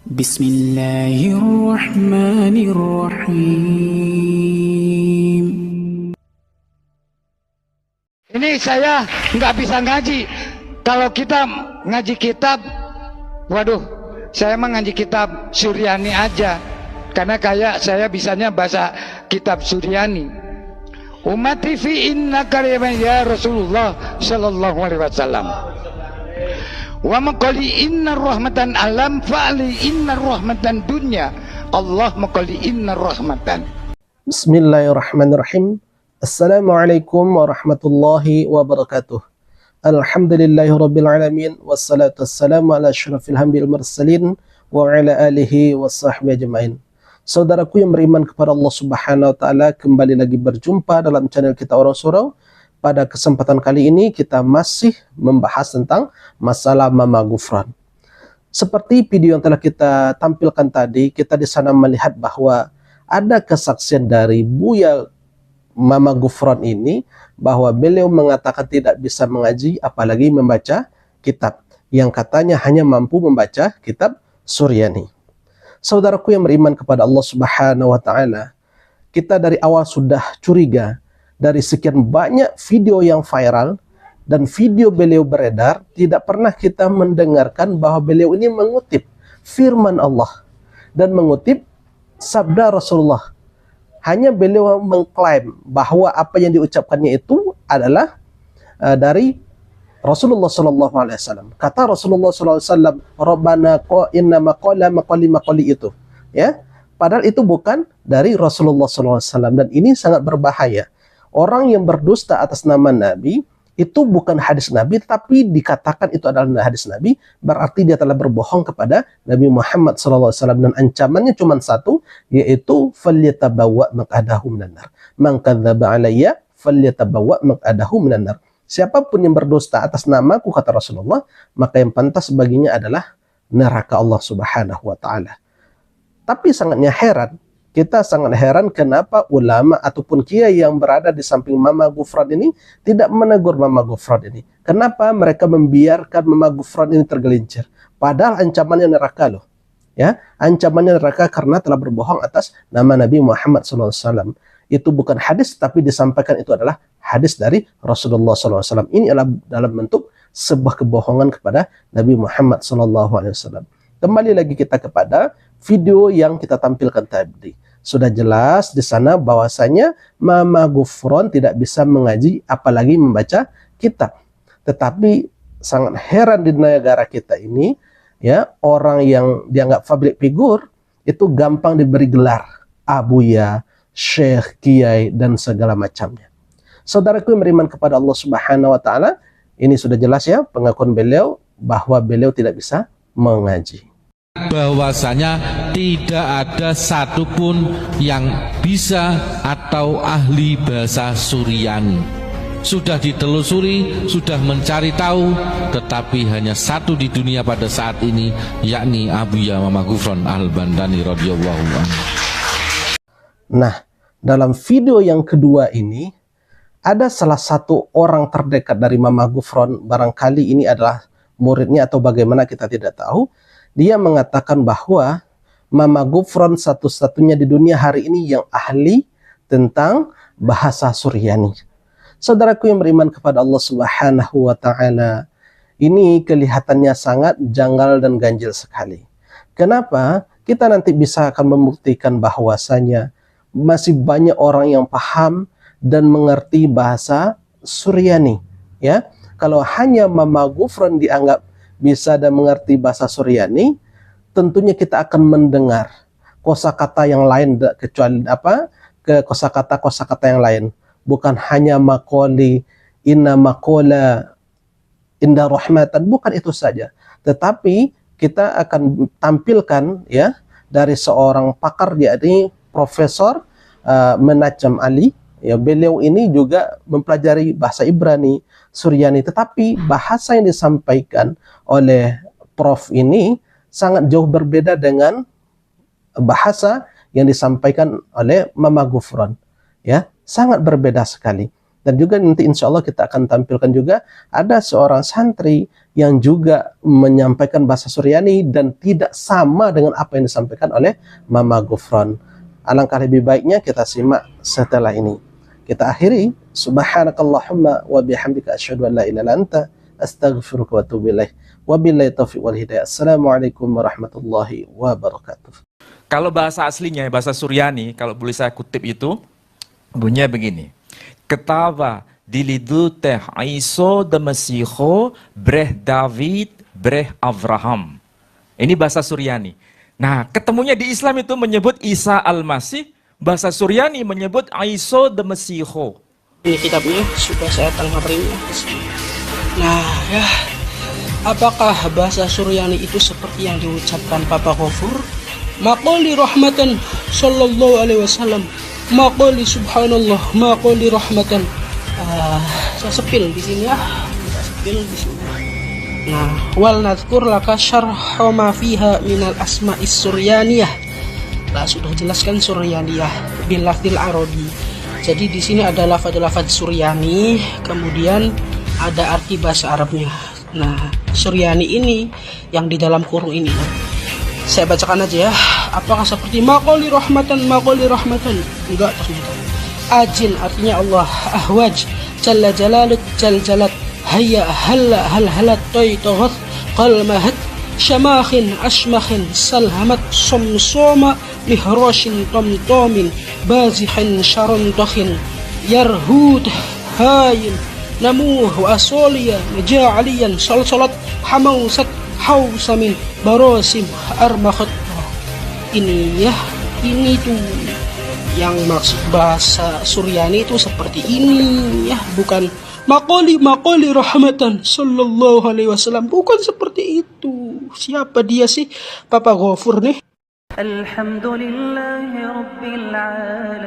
Bismillahirrahmanirrahim. Ini saya nggak bisa ngaji. Kalau kita ngaji kitab, waduh, saya mah ngaji kitab Suryani aja. Karena kayak saya bisanya bahasa kitab Suryani. Ummati fi inna karyama ya Rasulullah sallallahu alaihi wasallam. Wa maqali inna rahmatan alam fa'ali inna rahmatan dunya. Allah maqali inna rahmatan. Bismillahirrahmanirrahim. Assalamualaikum warahmatullahi wabarakatuh. Alhamdulillahirabbil alamin wassalatu wassalamu ala asyrafil anbiya'il mursalin wa ala alihi washabbihi ajmain. Saudaraku yang beriman kepada Allah Subhanahu wa taala, kembali lagi berjumpa dalam channel kita Orang Surau. Pada kesempatan kali ini kita masih membahas tentang masalah Mama Ghufran. Seperti video yang telah kita tampilkan tadi, kita di sana melihat bahwa ada kesaksian dari Buya Mama Ghufran ini bahwa beliau mengatakan tidak bisa mengaji apalagi membaca kitab, yang katanya hanya mampu membaca kitab Suryani. Saudaraku yang beriman kepada Allah Subhanahu wa taala, kita dari awal sudah curiga dari sekian banyak video yang viral dan video beliau beredar, tidak pernah kita mendengarkan bahwa beliau ini mengutip firman Allah dan mengutip sabda Rasulullah. Hanya beliau mengklaim bahwa apa yang diucapkannya itu adalah dari Rasulullah SAW. Kata Rasulullah SAW, Rabbana inna maqala maqali itu. Ya, padahal itu bukan dari Rasulullah SAW, dan ini sangat berbahaya. Orang yang berdusta atas nama Nabi itu bukan hadis Nabi, tapi dikatakan itu adalah hadis Nabi, berarti dia telah berbohong kepada Nabi Muhammad SAW. Dan ancamannya cuma satu, yaitu falyatabawwa maq'adahu minan nar. Man kadzdzaba alayya falyatabawwa maq'adahu minan nar. Siapapun yang berdusta atas namaku, kata Rasulullah, maka yang pantas baginya adalah neraka Allah Subhanahu wa taala. Tapi kita sangat heran kenapa ulama ataupun kiai yang berada di samping Mama Ghufran ini tidak menegur Mama Ghufran ini. Kenapa mereka membiarkan Mama Ghufran ini tergelincir? Padahal ancamannya neraka loh. Ya, ancamannya neraka karena telah berbohong atas nama Nabi Muhammad SAW. Itu bukan hadis, tapi disampaikan itu adalah hadis dari Rasulullah SAW. Ini adalah dalam bentuk sebuah kebohongan kepada Nabi Muhammad SAW. Kembali lagi kita kepada video yang kita tampilkan tadi. Sudah jelas di sana bahwasanya Mama Ghufran tidak bisa mengaji apalagi membaca kitab. Tetapi sangat heran di negara kita ini, ya, orang yang dianggap public figure itu gampang diberi gelar Abuya, Syekh, Kiai, dan segala macamnya. Saudaraku yang beriman kepada Allah Subhanahu wa taala, ini sudah jelas ya pengakuan beliau bahwa beliau tidak bisa mengaji. Bahwasanya tidak ada satupun yang bisa atau ahli bahasa Suryani. Sudah ditelusuri, sudah mencari tahu, tetapi hanya satu di dunia pada saat ini, yakni Abuya Mama Ghufran Al-Bandani radhiyallahu anhu. Nah, dalam video yang kedua ini ada salah satu orang terdekat dari Mama Ghufran, barangkali ini adalah muridnya atau bagaimana kita tidak tahu. Dia mengatakan bahwa Mama Ghufran satu-satunya di dunia hari ini yang ahli tentang bahasa Suryani. Saudaraku yang beriman kepada Allah Subhanahu wa taala, ini kelihatannya sangat janggal dan ganjil sekali. Kenapa? Kita nanti bisa akan membuktikan bahwasanya masih banyak orang yang paham dan mengerti bahasa Suryani, ya. Kalau hanya Mama Ghufran dianggap bisa dan mengerti bahasa Suryani, tentunya kita akan mendengar kosakata yang lain kecuali kosakata yang lain. Bukan hanya maqali inna maqala inda rahmatan, bukan itu saja. Tetapi kita akan tampilkan ya dari seorang pakar, yakni Profesor Menachem Ali. Ya, beliau ini juga mempelajari bahasa Ibrani, Suryani, tetapi bahasa yang disampaikan oleh Prof ini sangat jauh berbeda dengan bahasa yang disampaikan oleh Mama Ghufran. Ya, sangat berbeda sekali. Dan juga nanti insya Allah kita akan tampilkan juga ada seorang santri yang juga menyampaikan bahasa Suryani dan tidak sama dengan apa yang disampaikan oleh Mama Gufron. Alangkah lebih baiknya kita simak setelah ini. Kita akhiri, subhanakallahumma wa bihamdika asyhadu an la ilaha illa anta astaghfiruka wa atubu ilaik. Wabillahi taufiq wal hidayah. Assalamualaikum warahmatullahi wabarakatuh. Kalau bahasa aslinya, bahasa Suryani, kalau boleh saya kutip itu, bunyinya begini. Ketava dilidu teh Iso de Mesiho breh David breh Abraham. Ini bahasa Suryani. Nah, ketemunya di Islam itu menyebut Isa Al-Masih, bahasa Suryani menyebut Iso de Mesiho. Ini kitabnya sudah saya tangkap ini. Nah, ya, apakah bahasa Suryani itu seperti yang diucapkan Papa Ghafur? Maqali rahmatan sallallahu alaihi wasallam, maqali subhanallah, maqali rahmatan. Saya sepil di sini ya. Saya sepil di sini. Nah, wal nadhkur laka syarh ma fiha minal asma'is suryaniyah. Nah, sudah jelaskan Suryaniyah bil lafzil arabi. Jadi di sini ada lafaz-lafaz Suryani, kemudian ada arti bahasa Arabnya. Nah, Suryani ini yang di dalam kurung ini. Saya bacakan aja ya. Apakah seperti maqali rahmatan, maqali rahmatan? Enggak ternyata. Ajin artinya Allah, ahwaj jalla jalalut jal jalat, hayya halla hal halat toy tohat qalmahat syamakhin ashmakhin salhamat somsoma mihroshin tomtomin bazihin sharontokhin yarhud hayin namuh wa asoliya naja'aliyan salat hamausat hausamin barosim armakhat. Ini ya, ini tuh yang maksud bahasa Suryani itu seperti ini ya, bukan maqali rahmatan sallallahu alaihi wasallam, bukan seperti itu. Siapa dia sih Papa Ghafur nih? Alhamdulillahi rabbil alamin.